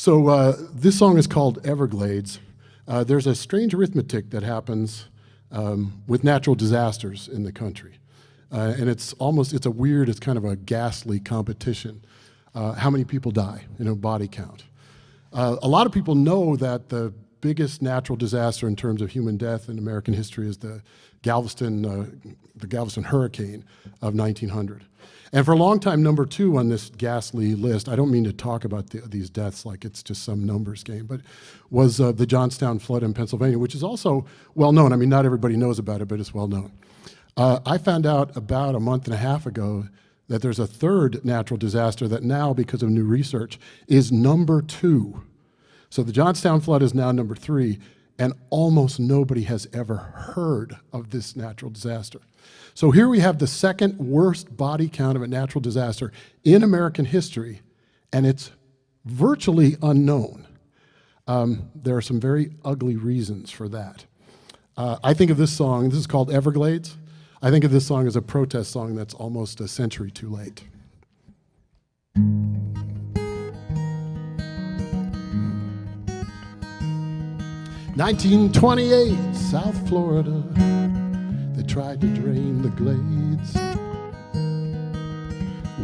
This song is called Everglades. There's a strange arithmetic that happens with natural disasters in the country. And it's kind of a ghastly competition. How many people die, body count. A lot of people know that the biggest natural disaster in terms of human death in American history is the Galveston hurricane of 1900. And for a long time, number 2 on this ghastly list, I don't mean to talk about these deaths like it's just some numbers game, but was the Johnstown flood in Pennsylvania, which is also well known. I mean, not everybody knows about it, but it's well known. I found out about a month and a half ago that there's a third natural disaster that now, because of new research, is number 2. So the Johnstown flood is now number 3, and almost nobody has ever heard of this natural disaster. So here we have the second worst body count of a natural disaster in American history, and it's virtually unknown. There are some very ugly reasons for that. I think of this song, this is called Everglades. I think of this song as a protest song that's almost a century too late. 1928, South Florida. They tried to drain the glades.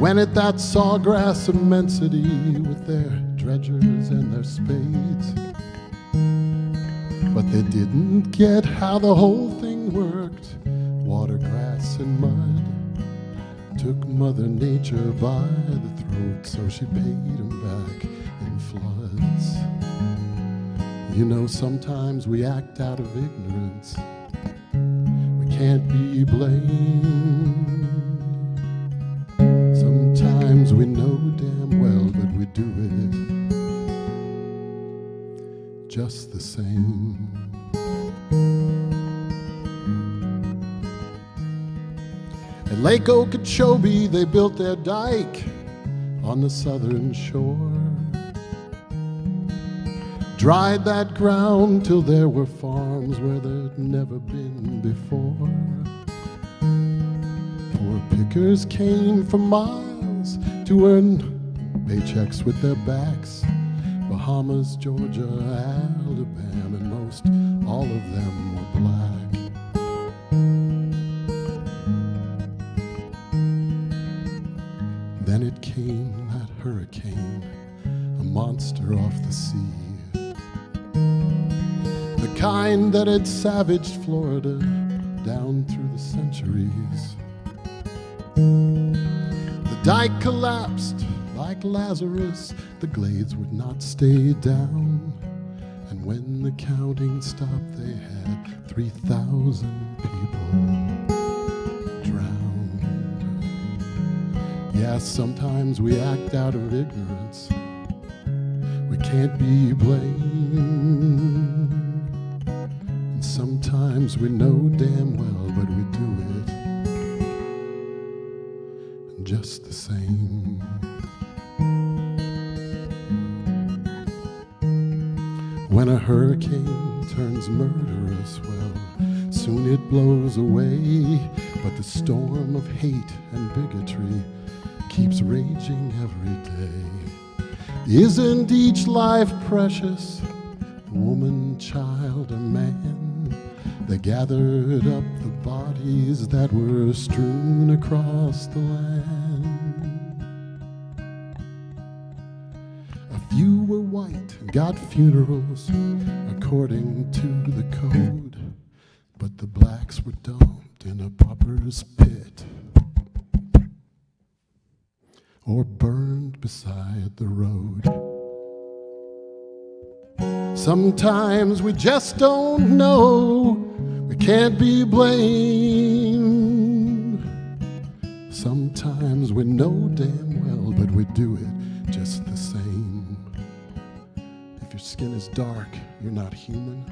Went at that sawgrass immensity with their dredgers and their spades. But they didn't get how the whole thing worked. Water, grass, and mud took Mother Nature by the throat, so she paid them back in floods. Sometimes we act out of ignorance. We can't be blamed. Sometimes we know damn well, but we do it just the same. At Lake Okeechobee, they built their dike on the southern shore. Dried that ground till there were farms where there'd never been before. Poor pickers came for miles to earn paychecks with their backs. Bahamas, Georgia, Alabama, and most all of them were black. Then it came, that hurricane, a monster off the sea. The kind that had savaged Florida down through the centuries. The dike collapsed like Lazarus. The glades would not stay down. And when the counting stopped, they had 3,000 people drowned. Yeah, sometimes we act out of ignorance. We can't be blamed. And sometimes we know damn well, but we do it just the same. When a hurricane turns murderous, well, soon it blows away. But the storm of hate and bigotry keeps raging every day. Isn't each life precious, woman, child, or man? They gathered up the bodies that were strewn across the land. A few were white and got funerals according to the code, but the blacks were dumped in a pauper's pit or burned beside the road. Sometimes we just don't know. We can't be blamed. Sometimes we know damn well, but we do it just the same. If your skin is dark, you're not human.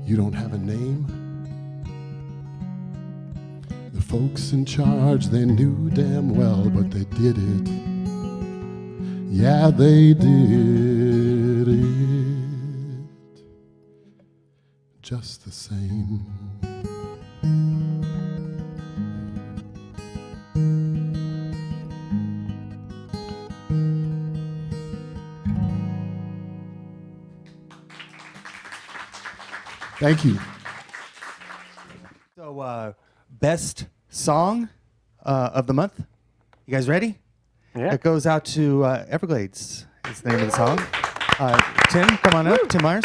You don't have a name. The folks in charge, they knew damn well, but they did it. Yeah, they did it just the same. Thank you. So, best song of the month. You guys ready? Yeah. It goes out to Everglades. Is the name of the song. Tim, come on up. Tim Myers.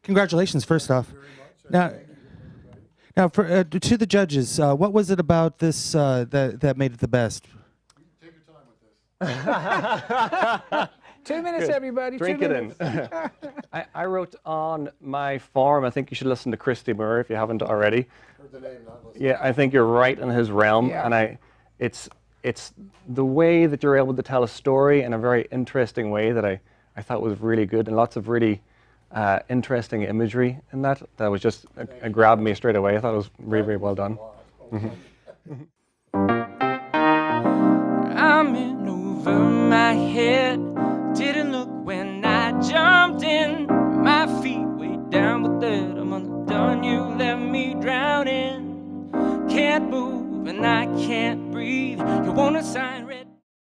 Congratulations, first off. Now, for, to the judges, what was it about this that made it the best? Take your time with this. 2 minutes, everybody. Drink 2 it minutes. in. I wrote on my form, I think you should listen to Christy Moore if you haven't already. Heard the name, not listened. Yeah, I think you're right in his realm, Yeah. and it's the way that you're able to tell a story in a very interesting way that I thought was really good, and lots of really interesting imagery in that was just grabbed me straight away. I thought it was really, really well done. I'm in over my head. Didn't look when I jumped in. My feet way down with that. I'm undone. You left me drowning. Can't move and I can't breathe. You wanna sign red.